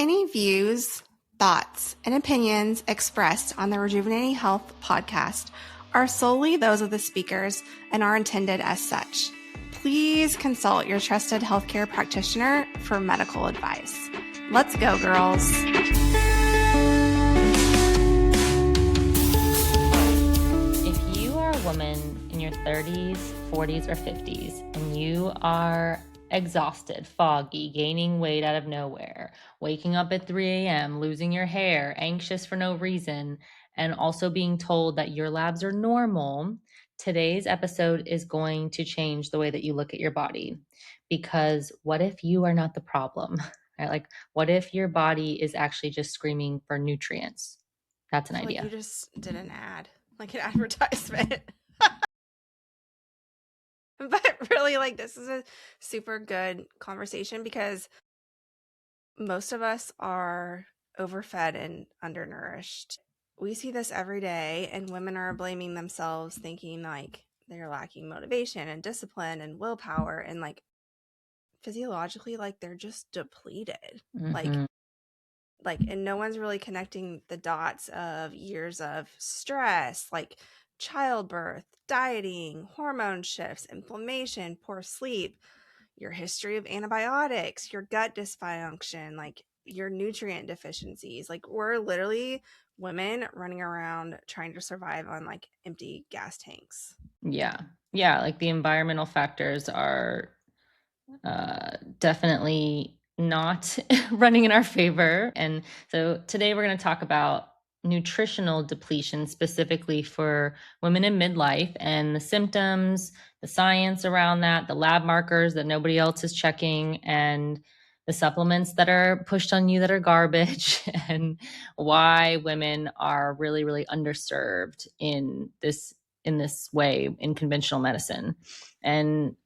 Any views, thoughts, and opinions expressed on the Rejuvenating Health podcast are solely those of the speakers and are intended as such. Please consult your trusted healthcare practitioner for medical advice. Let's go, girls. If you are a woman in your 30s, 40s, or 50s, and you are exhausted, foggy, gaining weight out of nowhere, waking up at 3 a.m., losing your hair, anxious for no reason, and also being told that your labs are normal, today's episode is going to change the way that you look at your body. Because what if you are not the problem? Right? Like, what if your body is actually just screaming for nutrients? That's an idea. Like you just did an ad, like an advertisement. But really, like, this is a super good conversation because most of us are overfed and undernourished. We see this every day, and women are blaming themselves, thinking like they're lacking motivation and discipline and willpower, and like physiologically, like they're just depleted. Mm-hmm. And no one's really connecting the dots of years of stress, like childbirth, dieting, hormone shifts, inflammation, poor sleep, your history of antibiotics, your gut dysfunction, like your nutrient deficiencies. Like we're literally women running around trying to survive on like empty gas tanks. Yeah. Like the environmental factors are definitely not running in our favor. And so today we're going to talk about nutritional depletion specifically for women in midlife and the symptoms, the science around that, the lab markers that nobody else is checking, and the supplements that are pushed on you that are garbage, and why women are really, really underserved in this way in conventional medicine. And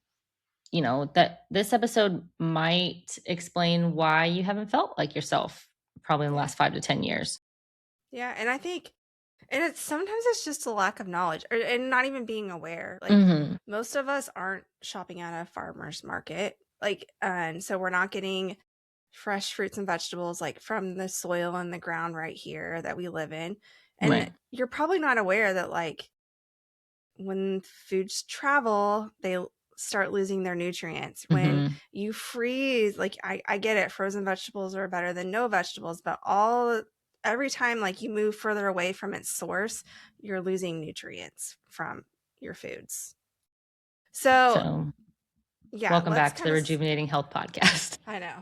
you know, that this episode might explain why you haven't felt like yourself probably in the last 5 to 10 years. Yeah. And I think, and sometimes it's just a lack of knowledge and not even being aware. Like most of us aren't shopping at a farmer's market. And so we're not getting fresh fruits and vegetables like from the soil and the ground right here that we live in. And you're probably not aware that like when foods travel, they start losing their nutrients. When you freeze, like I get it, frozen vegetables are better than no vegetables, but every time like you move further away from its source, you're losing nutrients from your foods. So yeah, welcome back to the Rejuvenating Health podcast. I know.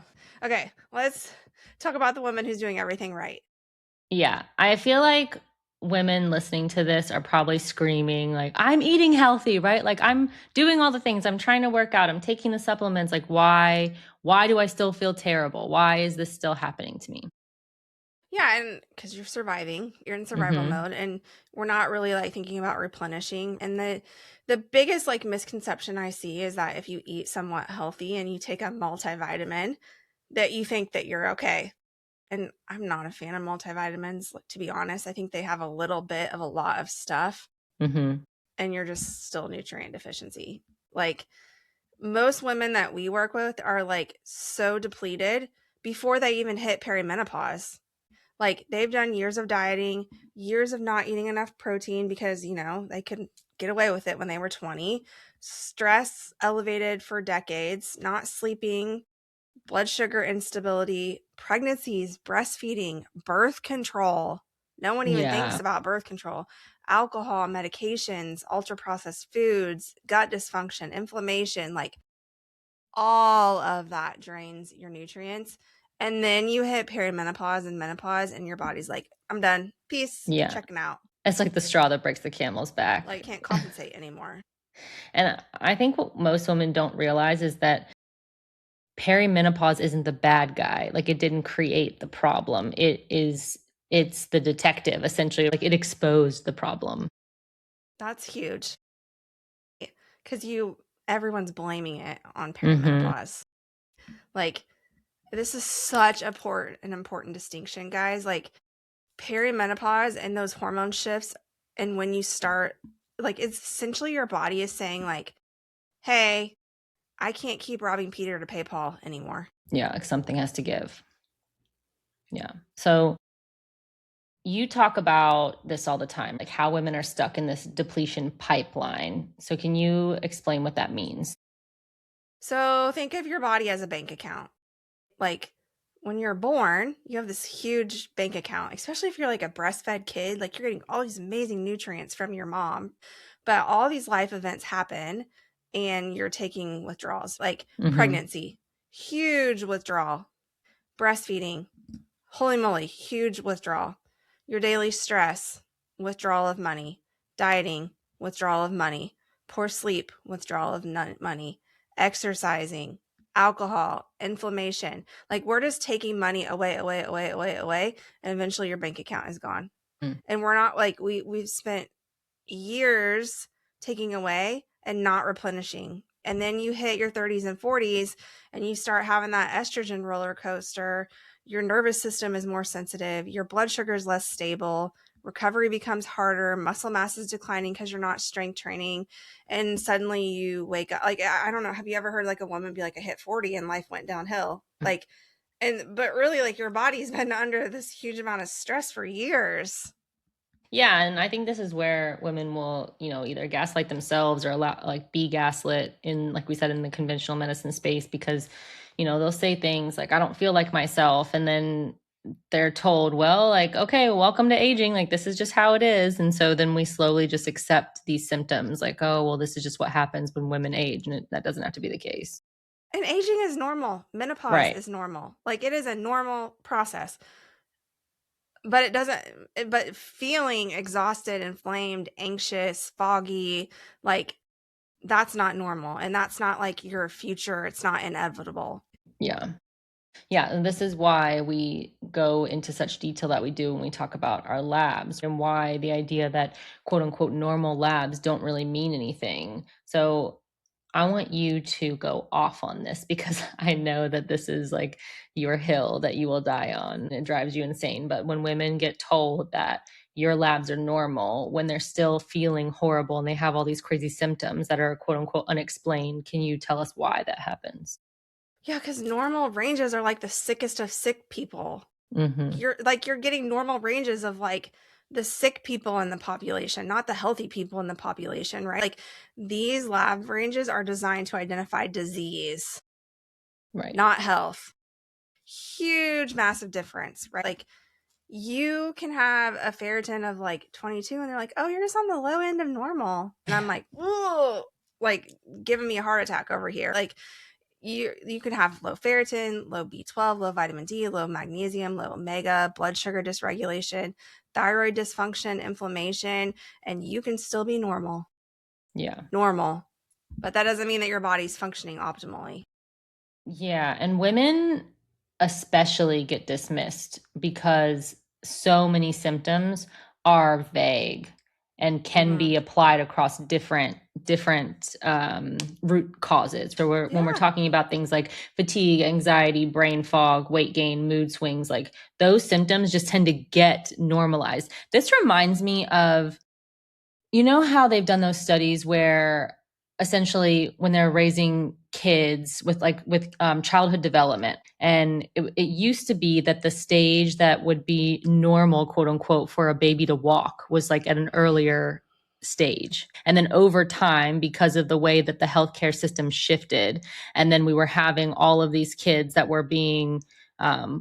Okay, let's talk about the woman who's doing everything right. Yeah, I feel like women listening to this are probably screaming like, I'm eating healthy, right? Like I'm doing all the things, I'm trying to work out, I'm taking the supplements. Like why do I still feel terrible? Why is this still happening to me? Yeah, and because you're surviving, you're in survival mode, and we're not really like thinking about replenishing. And the biggest like misconception I see is that if you eat somewhat healthy and you take a multivitamin, that you think that you're okay. And I'm not a fan of multivitamins, to be honest. I think they have a little bit of a lot of stuff, and you're just still nutrient deficiency. Like most women that we work with are like so depleted before they even hit perimenopause. Like they've done years of dieting, years of not eating enough protein because, you know, they couldn't get away with it when they were 20. Stress elevated for decades, not sleeping, blood sugar instability, pregnancies, breastfeeding, birth control. No one even thinks about birth control. Alcohol, medications, ultra processed foods, gut dysfunction, inflammation, like all of that drains your nutrients. And then you hit perimenopause and menopause and your body's like, I'm done. Peace. Yeah. Checking out. It's like the straw that breaks the camel's back. Like can't compensate anymore. And I think what most women don't realize is that perimenopause isn't the bad guy. Like it didn't create the problem. It's the detective, essentially. Like it exposed the problem. That's huge. Because everyone's blaming it on perimenopause. Like this is such an important distinction, guys. Like perimenopause and those hormone shifts, and when you start, like it's essentially your body is saying like, hey, I can't keep robbing Peter to pay Paul anymore. Yeah, like something has to give. Yeah. So you talk about this all the time, like how women are stuck in this depletion pipeline. So can you explain what that means? So think of your body as a bank account. Like when you're born, you have this huge bank account, especially if you're like a breastfed kid, like you're getting all these amazing nutrients from your mom. But all these life events happen and you're taking withdrawals, like Hmm. pregnancy, huge withdrawal, breastfeeding, holy moly, huge withdrawal. Your daily stress, withdrawal of money. Dieting, withdrawal of money. Poor sleep, withdrawal of money. Exercising, alcohol, inflammation. Like we're just taking money away, away, away, away, away, and eventually your bank account is gone. And we're not like we've spent years taking away and not replenishing. And then you hit your 30s and 40s and you start having that estrogen roller coaster. Your nervous system is more sensitive, your blood sugar is less stable, recovery becomes harder, muscle mass is declining because you're not strength training, and suddenly you wake up like I don't know, have you ever heard like a woman be like, I hit 40 and life went downhill? Like, and but really like your body's been under this huge amount of stress for years. Yeah, and I think this is where women will, either gaslight themselves or allow like be gaslit in, like we said, in the conventional medicine space, because, they'll say things like, I don't feel like myself. And then they're told, well, like, okay, welcome to aging. Like, this is just how it is. And so then we slowly just accept these symptoms like, oh, well, this is just what happens when women age. And that doesn't have to be the case. And aging is normal. Menopause Right. is normal. Like it is a normal process. But it doesn't, but feeling exhausted, inflamed, anxious, foggy, like that's not normal. And that's not like your future. It's not inevitable. Yeah. Yeah, and this is why we go into such detail that we do when we talk about our labs, and why the idea that quote unquote normal labs don't really mean anything. So I want you to go off on this because I know that this is like your hill that you will die on. It drives you insane. But when women get told that your labs are normal, when they're still feeling horrible and they have all these crazy symptoms that are quote unquote unexplained, can you tell us why that happens? Yeah, because normal ranges are like the sickest of sick people. Hmm. You're getting normal ranges of like the sick people in the population, not the healthy people in the population, right? Like these lab ranges are designed to identify disease, Right. not health. Huge, massive difference, right? Like you can have a ferritin of like 22 and they're like, oh, you're just on the low end of normal. And I'm like, whoa, like giving me a heart attack over here. Like you could have low ferritin, low B12, low vitamin D, low magnesium, low omega, blood sugar dysregulation, thyroid dysfunction, inflammation, and you can still be normal. Yeah. Normal. But that doesn't mean that your body's functioning optimally. Yeah. And women especially get dismissed because so many symptoms are vague and can Mm-hmm. be applied across different root causes. So when we're Yeah. talking about things like fatigue, anxiety, brain fog, weight gain, mood swings, like those symptoms just tend to get normalized. This reminds me of, how they've done those studies where essentially when they're raising kids with childhood development, and it used to be that the stage that would be normal, quote unquote, for a baby to walk was like at an earlier stage, and then over time, because of the way that the healthcare system shifted, and then we were having all of these kids that were being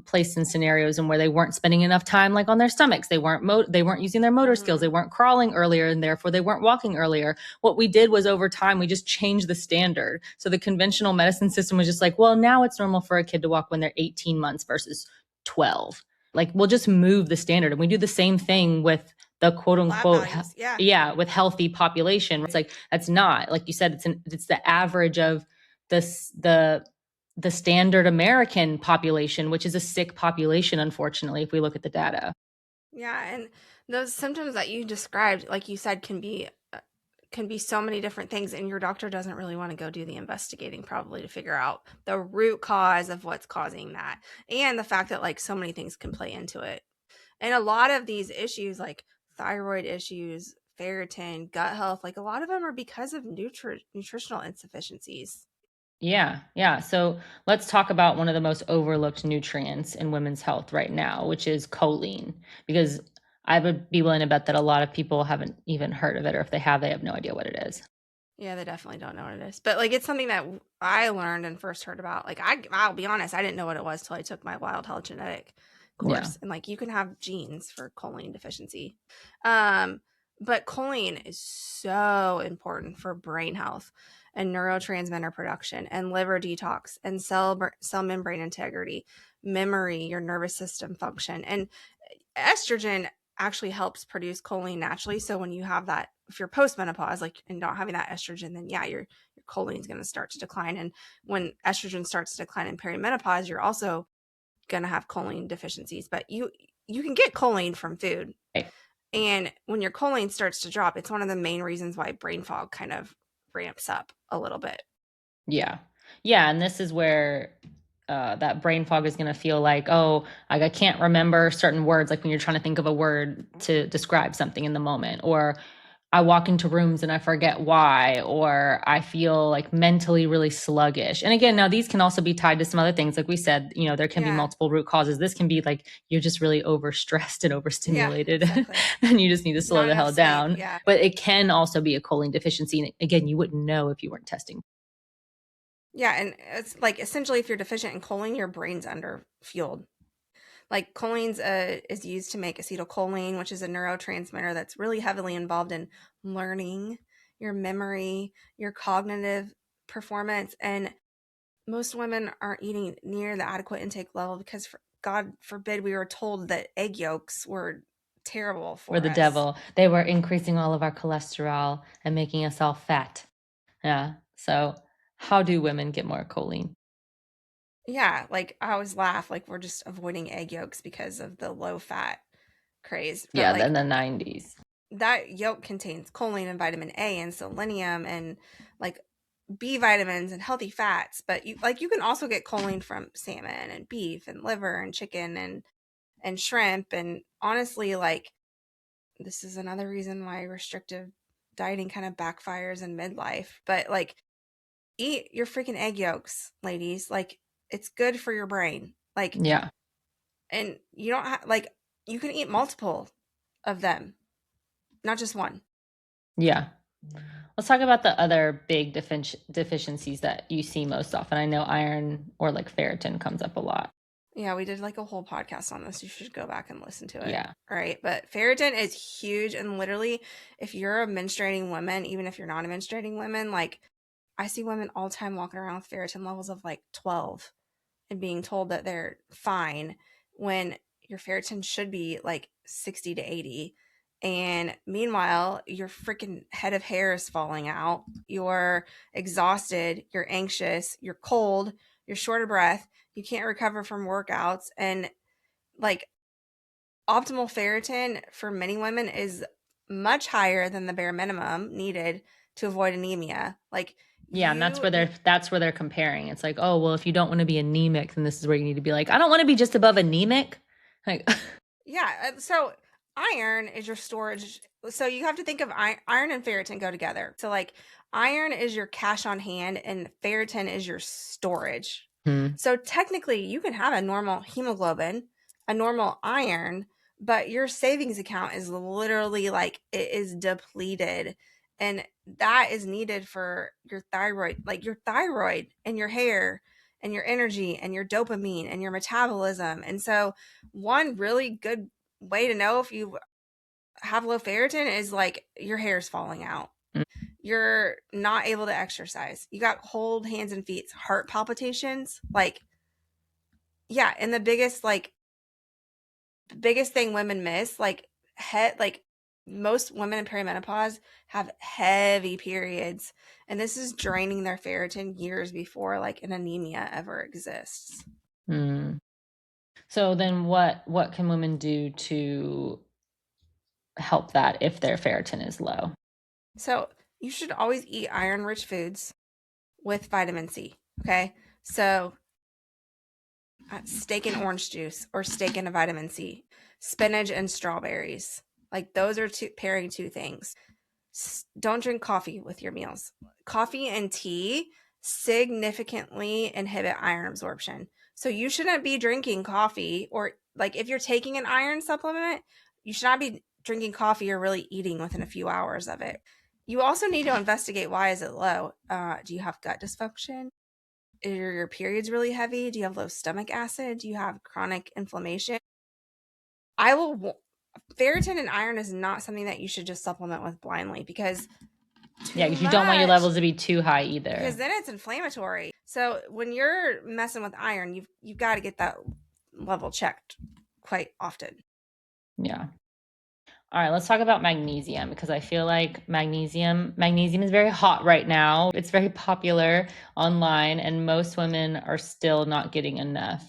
placed in scenarios and where they weren't spending enough time like on their stomachs. They weren't using their motor skills. Mm-hmm. They weren't crawling earlier, and therefore they weren't walking earlier. What we did was over time we just changed the standard. So the conventional medicine system was just like, well, now it's normal for a kid to walk when they're 18 months versus 12. Like we'll just move the standard, and we do the same thing with the quote Lab unquote values. Yeah. yeah, with healthy population. It's like that's not, like you said, it's the average of this the standard American population, which is a sick population, unfortunately, if we look at the data. Yeah. And those symptoms that you described, like you said, can be so many different things, and your doctor doesn't really want to go do the investigating probably to figure out the root cause of what's causing that, and the fact that like so many things can play into it. And a lot of these issues like thyroid issues, ferritin, gut health, like a lot of them are because of nutritional insufficiencies. Yeah, yeah. So let's talk about one of the most overlooked nutrients in women's health right now, which is choline. Because I would be willing to bet that a lot of people haven't even heard of it, or if they have no idea what it is. Yeah, they definitely don't know what it is. But like it's something that I learned and first heard about. Like I'll be honest, I didn't know what it was till I took my wild health genetic Yeah. course. And like you can have genes for choline deficiency. Um but choline is so important for brain health and neurotransmitter production and liver detox and cell membrane integrity, memory, your nervous system function. And estrogen actually helps produce choline naturally. So when you have that, if you're postmenopause, like and not having that estrogen, then yeah, your choline is going to start to decline. And when estrogen starts to decline in perimenopause, you're also going to have choline deficiencies. But you can get choline from food, Right. and when your choline starts to drop, it's one of the main reasons why brain fog kind of ramps up a little bit. Yeah. Yeah. And this is where that brain fog is going to feel like, oh, like I can't remember certain words, like when you're trying to think of a word to describe something in the moment, or I walk into rooms and I forget why, or I feel like mentally really sluggish. And again, now these can also be tied to some other things. Like we said, there can be Yeah, multiple root causes. This can be like you're just really overstressed and yeah, overstimulated exactly. and you just need to slow Not the enough hell sleep. down. Yeah. But it can also be a choline deficiency. And again, you wouldn't know if you weren't testing. Yeah, and it's like essentially if you're deficient in choline, your brain's under fueled. Like choline's is used to make acetylcholine, which is a neurotransmitter that's really heavily involved in learning, your memory, your cognitive performance. And most women aren't eating near the adequate intake level because, God forbid, we were told that egg yolks were terrible We're for the us. devil. They were increasing all of our cholesterol and making us all fat. Yeah. So, how do women get more choline? Yeah, like I always laugh, like we're just avoiding egg yolks because of the low fat craze. But Yeah, then like the 90s. that yolk contains choline and vitamin A and selenium and like B vitamins and healthy fats. But you can also get choline from salmon and beef and liver and chicken and shrimp. And honestly, like this is another reason why restrictive dieting kind of backfires in midlife. But like eat your freaking egg yolks, ladies. Like it's good for your brain. Like Yeah. and you don't have like you can eat multiple of them, not just one. Yeah. Let's talk about the other big deficiencies that you see most often. I know iron or like ferritin comes up a lot. Yeah, we did like a whole podcast on this. You should go back and listen to it. Yeah. All right. But ferritin is huge. And literally, if you're a menstruating woman, even if you're not a menstruating woman, like I see women all the time walking around with ferritin levels of like 12 and being told that they're fine when your ferritin should be like 60 to 80. And meanwhile, your freaking head of hair is falling out. You're exhausted. You're anxious. You're cold. You're short of breath. You can't recover from workouts. And like optimal ferritin for many women is much higher than the bare minimum needed to avoid anemia. Like Yeah, and you that's where they're comparing. It's like, oh, well, if you don't want to be anemic, then this is where you need to be like, I don't want to be just above anemic. Like, Yeah, so iron is your storage. So you have to think of iron and ferritin go together. So like iron is your cash on hand and ferritin is your storage. hmm, So technically you can have a normal hemoglobin, a normal iron, but your savings account is literally like it is depleted. And that is needed for your thyroid, like your thyroid and your hair and your energy and your dopamine and your metabolism. And so one really good way to know if you have low ferritin is like your hair's falling out. mm, You're not able to exercise. You got cold hands and feet, heart palpitations. Like, yeah. And the biggest thing women miss, like, head, like, most women in perimenopause have heavy periods. And this is draining their ferritin years before like an anemia ever exists. hmm. So then what can women do to help that if their ferritin is low? So you should always eat iron rich foods with vitamin C. Okay. So steak and orange juice or steak and a vitamin C, spinach and strawberries. Like those are pairing two things. Don't drink coffee with your meals. Coffee and tea significantly inhibit iron absorption. So you shouldn't be drinking coffee, or like if you're taking an iron supplement, you should not be drinking coffee or really eating within a few hours of it. You also need to investigate, why is it low? Do you have gut dysfunction? Are your periods really heavy? Do you have low stomach acid? Do you have chronic inflammation? I will Ferritin and iron is not something that you should just supplement with blindly, because Yeah, too because you don't want your much, levels to be too high because either. then it's inflammatory. So when you're messing with iron, you've got to get that level checked quite often. Yeah. All right, let's talk about magnesium, because I feel like magnesium is very hot right now. It's very popular online, and most women are still not getting enough.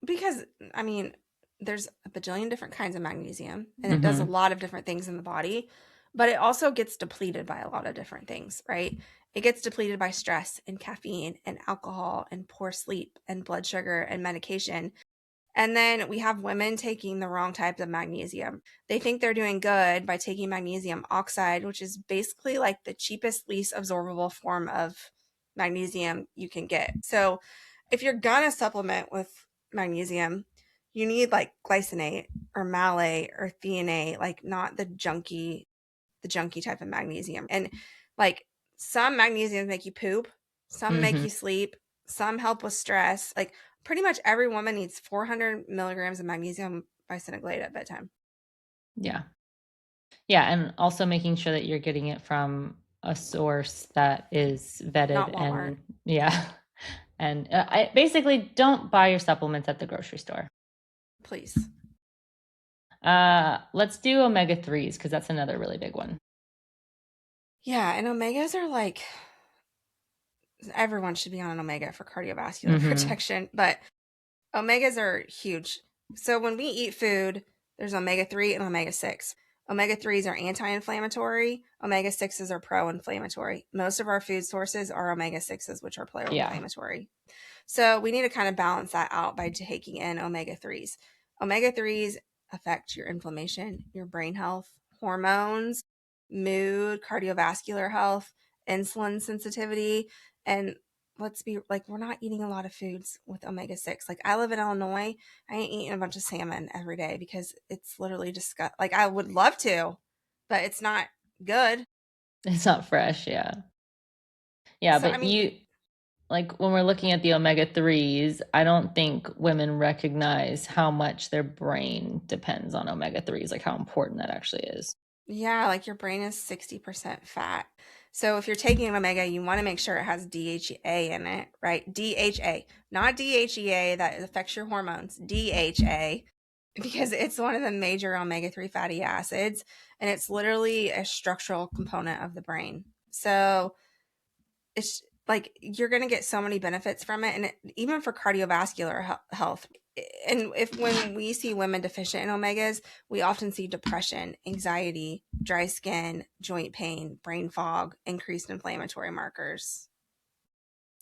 Because I mean, there's a bajillion different kinds of magnesium, and it does a Mm-hmm. lot of different things in the body, but it also gets depleted by a lot of different things, right? It gets depleted by stress and caffeine and alcohol and poor sleep and blood sugar and medication. And then we have women taking the wrong types of magnesium. They think they're doing good by taking magnesium oxide, which is basically like the cheapest, least absorbable form of magnesium you can get. So if you're gonna supplement with magnesium, you need like glycinate or malate or threonate, like not the junky type of magnesium. And like some magnesiums make you poop, some make Mm-hmm. you sleep, some help with stress. Like pretty much every woman needs 400 milligrams of magnesium bisoniclate at bedtime. Yeah. Yeah, and also making sure that you're getting it from a source that is vetted Not Walmart, and yeah. And I basically don't buy your supplements at the grocery store. please. Let's do omega 3s, because that's another really big one. Yeah, and omegas are like, everyone should be on an omega for cardiovascular Mm-hmm. protection, but omegas are huge. So when we eat food, there's omega 3 and omega 6. Omega 3s are anti inflammatory, omega 6s are pro inflammatory. Most of our food sources are omega 6s, which are pro Yeah. inflammatory. So we need to kind of balance that out by taking in omega 3s. Omega 3s affect your inflammation, your brain health, hormones, mood, cardiovascular health, insulin sensitivity. And let's be like, we're not eating a lot of foods with omega 6. Like, I live in Illinois. I ain't eating a bunch of salmon every day because it's literally disgusting. Like, I would love to, but it's not good. It's not fresh, yeah. Yeah, So, I but mean, like when we're looking at the omega 3s, I don't think women recognize how much their brain depends on omega 3s, like how important that actually is. yeah, like your brain is 60% fat. So if you're taking an omega, you want to make sure it has DHA in it, right? DHA, not DHEA that affects your hormones. DHA, because it's one of the major omega 3 fatty acids, and it's literally a structural component of the brain. So it's like you're going to get so many benefits from it, and even for cardiovascular health. And if when we see women deficient in omegas, we often see depression, anxiety, dry skin, joint pain, brain fog, increased inflammatory markers.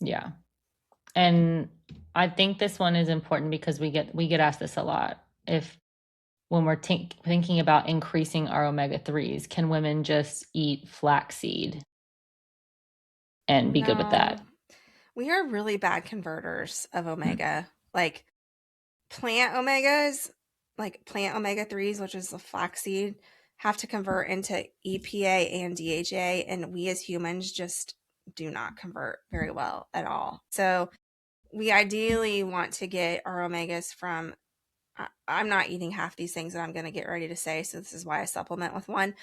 Yeah. And I think this one is important because we get asked this a lot. If when we're thinking about increasing our omega 3s, can women just eat flaxseed and be good with No, that? we are really bad converters of omega. Like like plant omega 3s, which is the flaxseed, have to convert into EPA and DHA, and we as humans just do not convert very well at all. So we ideally want to get our omegas from, I'm not eating half these things that I'm going to get ready to say, so this is why I supplement with one.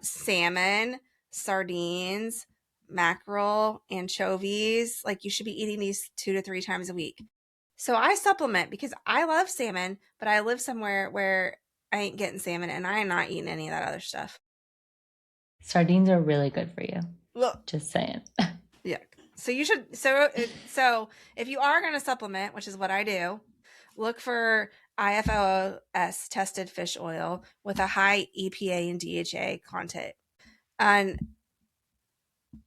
Salmon, sardines, mackerel, anchovies. Like, you should be eating these 2 to 3 times a week. So I supplement because I love salmon, but I live somewhere where I ain't getting salmon, and I am not eating any of that other stuff. Sardines are really good for you. Look, Just saying. yeah. So you should. So if you are going to supplement, which is what I do, look for IFOS tested fish oil with a high EPA and DHA content. And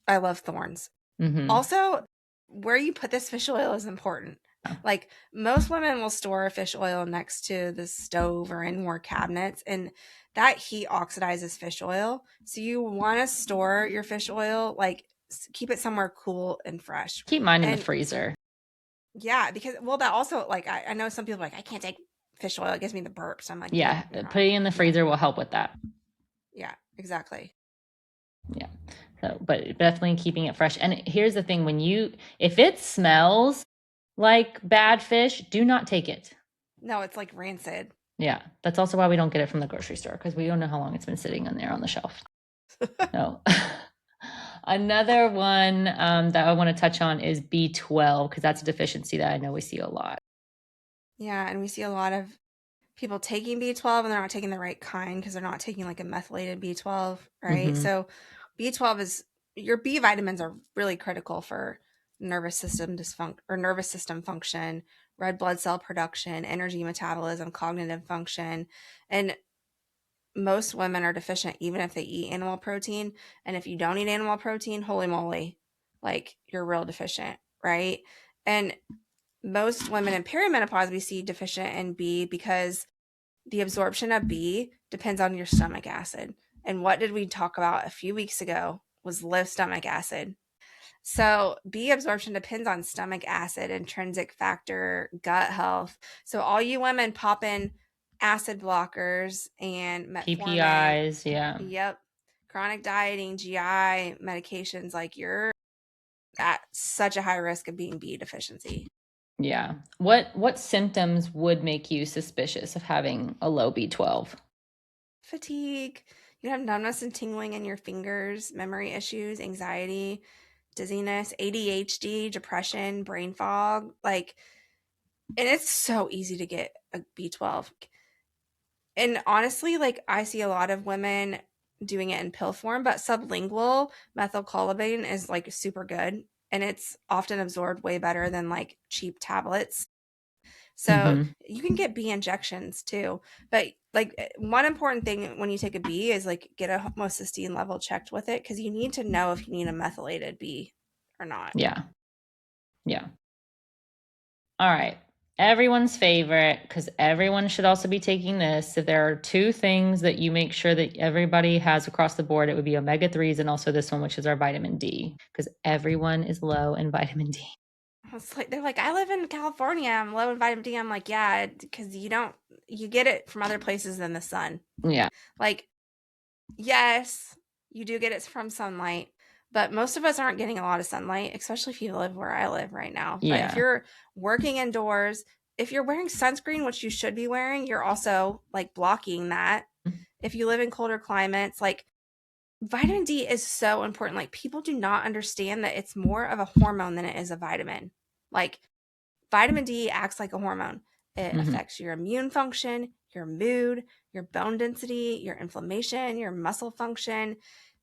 I love thorns. Mm-hmm. Also, where you put this fish oil is important. Like, most women will store fish oil next to the stove or in more cabinets, and that heat oxidizes fish oil. So you want to store your fish oil like keep it somewhere cool and fresh. Keep mine in the And freezer. yeah, because that also, like, I know some people are like, I can't take fish oil, it gives me the burps. I'm like, Yeah, you're not. putting in the freezer will help with that. Yeah, exactly. Yeah. So, but definitely keeping it fresh. And here's the thing, if it smells like bad fish, do not take it. No, it's like rancid. Yeah. That's also why we don't get it from the grocery store, because we don't know how long it's been sitting in there on the shelf. No. Another one that I want to touch on is B12, because that's a deficiency that I know we see a lot. Yeah, and we see a lot of people taking B12 and they're not taking the right kind because they're not taking like a methylated B12, right? Mm-hmm. So B12 is, your B vitamins are really critical for nervous system nervous system function, red blood cell production, energy metabolism, cognitive function. And most women are deficient even if they eat animal protein. And if you don't eat animal protein, holy moly, like you're real deficient, right? And most women in perimenopause we see deficient in B because the absorption of B depends on your stomach acid. And what did we talk about a few weeks ago was low stomach acid. So B absorption depends on stomach acid, intrinsic factor, gut health. So all you women pop in acid blockers and metformin, PPIs, yeah. yep, chronic dieting, GI medications, like you're at such a high risk of being B deficiency. Yeah. What symptoms would make you suspicious of having a low B12? Fatigue, you have numbness and tingling in your fingers, memory issues, anxiety, dizziness, ADHD, depression, brain fog, like, and it's so easy to get a B12. And honestly, like, I see a lot of women doing it in pill form, but sublingual methylcolobane is like super good and it's often absorbed way better than like cheap tablets. So Mm-hmm. you can get B injections too. But like, one important thing when you take a B is like get a homocysteine level checked with it, because you need to know if you need a methylated B or not. Yeah. Yeah. All right. Everyone's favorite, because everyone should also be taking this. If there are two things that you make sure that everybody has across the board, it would be omega-3s and also this one, which is our vitamin D, because everyone is low in vitamin D. It's like, they're like, I live in California, I'm low in vitamin D. I'm like, yeah, because you get it from other places than the sun. Yeah. Like, yes, you do get it from sunlight, but most of us aren't getting a lot of sunlight, especially if you live where I live right now. But if Yeah. you're working indoors, if you're wearing sunscreen, which you should be wearing, you're also like blocking that. If you live in colder climates, like, vitamin D is so important. Like, people do not understand that it's more of a hormone than it is a vitamin. Like, vitamin D acts like a hormone. It Mm-hmm. affects your immune function, your mood, your bone density, your inflammation, your muscle function.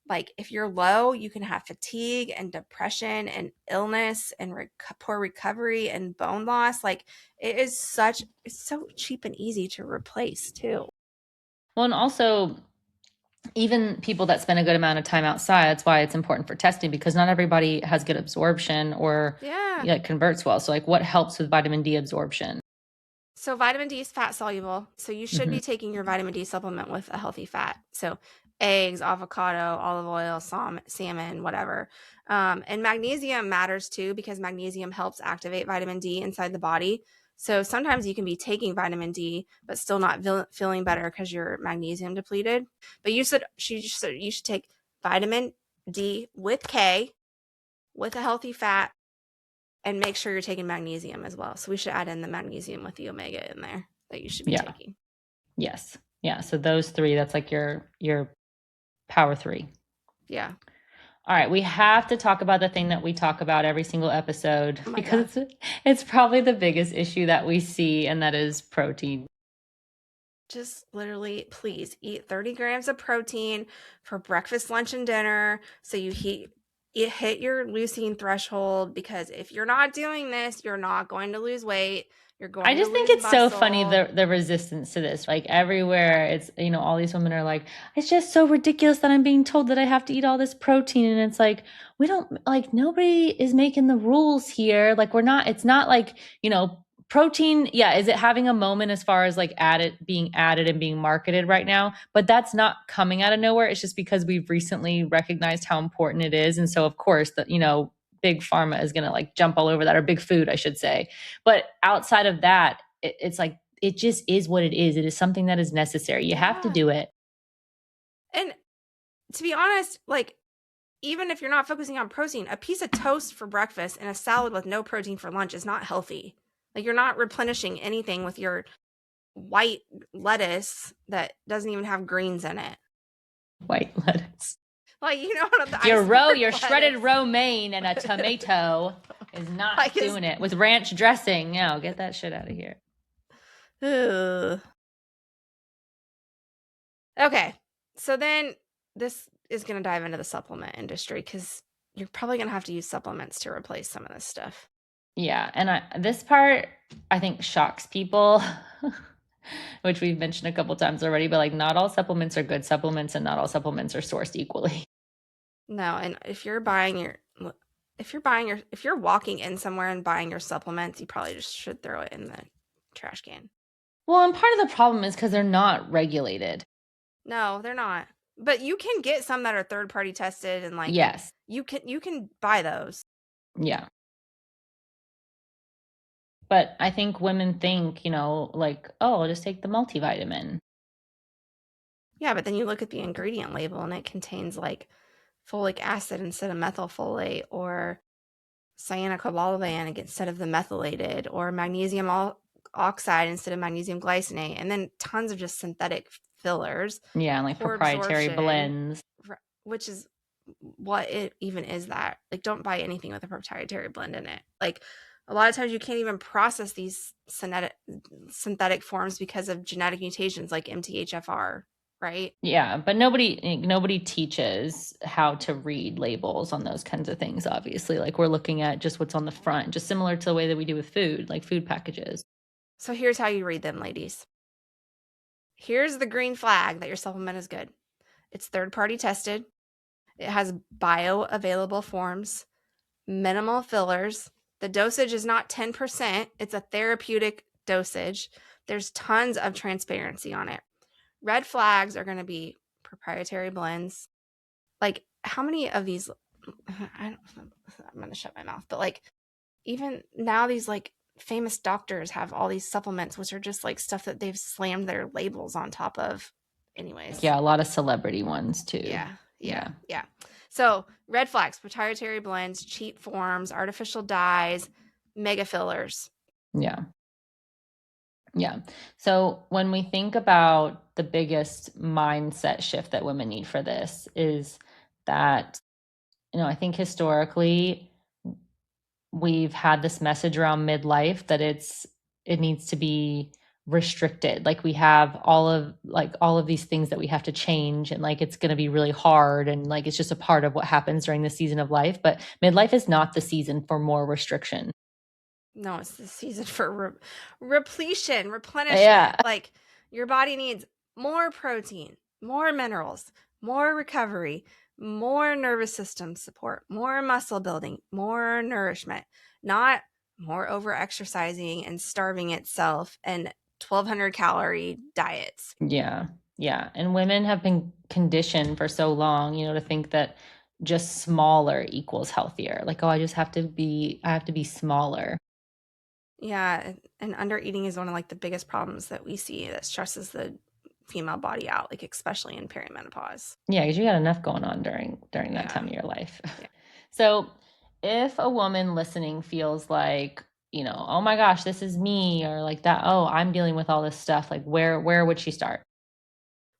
Like, if you're low, you can have fatigue and depression and illness and poor recovery and bone loss. Like, it's so cheap and easy to replace too. Well, and also even people that spend a good amount of time outside, that's why it's important for testing, because not everybody has good absorption or Yeah. converts well. So like what helps with vitamin D absorption? So vitamin D is fat soluble. So you should Mm-hmm. be taking your vitamin D supplement with a healthy fat. So eggs, avocado, olive oil, salmon, whatever. And magnesium matters too, because magnesium helps activate vitamin D inside the body. So sometimes you can be taking vitamin D, but still not feeling better because you're magnesium depleted. But you should take vitamin D with K, with a healthy fat, and make sure you're taking magnesium as well. So we should add in the magnesium with the omega in there that you should be Yeah. taking. Yes. Yeah. So those three, that's like your power three. Yeah. All right, we have to talk about the thing that we talk about every single episode, Oh my because God. it's probably the biggest issue that we see, and that is protein. Just literally, please eat 30 grams of protein for breakfast, lunch, and dinner. So you hit your leucine threshold, because if you're not doing this, you're not going to lose weight. You're I going to just think lose it's so funny, muscle. the resistance to this. Like everywhere, it's all these women are like, it's just so ridiculous that I'm being told that I have to eat all this protein, and it's like, we don't, like, nobody is making the rules here. Like, we're not, it's not like protein, yeah, is it having a moment as far as like being added and being marketed right now? But that's not coming out of nowhere. It's just because we've recently recognized how important it is. And so of course that, big pharma is going to like jump all over that, or big food, I should say. But outside of that, it's like, it just is what it is. It is something that is necessary. You have to Yeah. do it. And to be honest, like, even if you're not focusing on protein, a piece of toast for breakfast and a salad with no protein for lunch is not healthy. Like, you're not replenishing anything with your white lettuce that doesn't even have greens in it. White lettuce. Like, your lettuce. Shredded romaine and a tomato is not like doing it with ranch dressing. No, get that shit out of here. Ugh. Okay, so then this is going to dive into the supplement industry, because you're probably going to have to use supplements to replace some of this stuff. Yeah, and this part, I think, shocks people, which we've mentioned a couple times already, but like, not all supplements are good supplements, and not all supplements are sourced equally. No, and if you're walking in somewhere and buying your supplements, you probably just should throw it in the trash can. Well, and part of the problem is because they're not regulated. No, they're not. But you can get some that are third-party tested, and like, yes, you can buy those. Yeah. But I think women think, like, oh, I'll just take the multivitamin. Yeah, but then you look at the ingredient label and it contains like folic acid instead of methylfolate, or cyanocobalamin instead of the methylated, or magnesium oxide instead of magnesium glycinate, and then tons of just synthetic fillers. Yeah, and like proprietary blends. Which is what it even is that. Like, don't buy anything with a proprietary blend in it. Like, a lot of times you can't even process these synthetic forms because of genetic mutations like MTHFR, right? Yeah, but nobody teaches how to read labels on those kinds of things, obviously. Like, we're looking at just what's on the front, just similar to the way that we do with food, like food packages. So here's how you read them, ladies. Here's the green flag that your supplement is good. It's third-party tested. It has bioavailable forms, minimal fillers. The dosage is not 10%. It's a therapeutic dosage. There's tons of transparency on it. Red flags are going to be proprietary blends. Like, how many of these, I'm going to shut my mouth, but like, even now these like famous doctors have all these supplements, which are just like stuff that they've slammed their labels on top of anyways. Yeah, a lot of celebrity ones too. Yeah. So red flags: proprietary blends, cheap forms, artificial dyes, mega fillers. Yeah. So when we think about the biggest mindset shift that women need for this, is that, I think historically we've had this message around midlife that it needs to be restricted. Like, we have all of these things that we have to change, and like, it's going to be really hard, and like, it's just a part of what happens during the season of life. But midlife is not the season for more restriction. No, it's the season for replenishing. Yeah. Like, your body needs more protein, more minerals, more recovery, more nervous system support, more muscle building, more nourishment, not more over exercising and starving itself and 1,200 calorie diets. Yeah. And women have been conditioned for so long, to think that just smaller equals healthier. Like, oh, I have to be smaller. Yeah, and under eating is one of like the biggest problems that we see that stresses the female body out, like especially in perimenopause. Yeah, because you got enough going on during that time of your life. Yeah. So if a woman listening feels like, oh my gosh, this is me, or like that, oh, I'm dealing with all this stuff, like where would she start?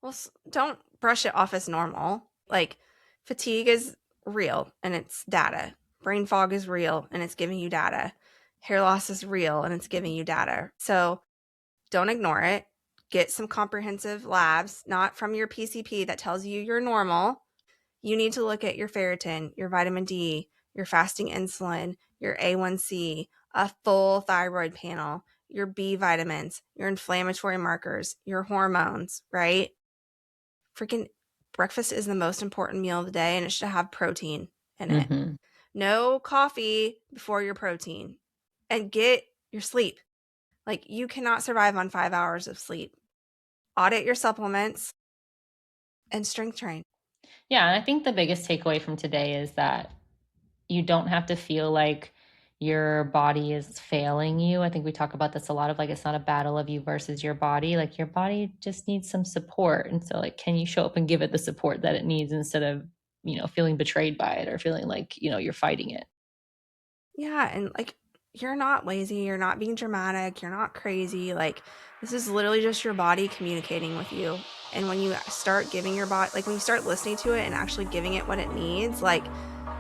Well, don't brush it off as normal. Like, fatigue is real and it's data. Brain fog is real and it's giving you data. Hair loss is real and it's giving you data. So don't ignore it. Get some comprehensive labs, not from your PCP that tells you you're normal. You need to look at your ferritin, your vitamin D, your fasting insulin, your A1C, a full thyroid panel, your B vitamins, your inflammatory markers, your hormones, right? Freaking breakfast is the most important meal of the day, and it should have protein in it. Mm-hmm. No coffee before your protein. And get your sleep. Like, you cannot survive on 5 hours of sleep. Audit your supplements and strength train. Yeah, and I think the biggest takeaway from today is that you don't have to feel like your body is failing you. I think we talk about this a lot of like, it's not a battle of you versus your body. Like, your body just needs some support. And so, like, can you show up and give it the support that it needs instead of, feeling betrayed by it or feeling like, you're fighting it? Yeah, and, like, you're not lazy, you're not being dramatic, you're not crazy, like, this is literally just your body communicating with you, and when you start giving your body like, when you start listening to it and actually giving it what it needs, like,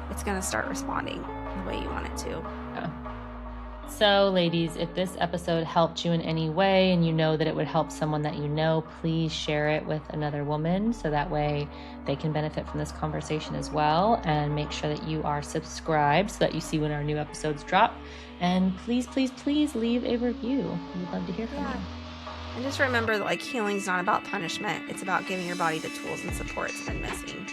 it's gonna start responding the way you want it to. Yeah. So, ladies, if this episode helped you in any way and you know that it would help someone that you know, please share it with another woman so that way they can benefit from this conversation as well. And make sure that you are subscribed so that you see when our new episodes drop. And please, please, please leave a review. We'd love to hear from you. And just remember that, like, healing's not about punishment. It's about giving your body the tools and support it's been missing.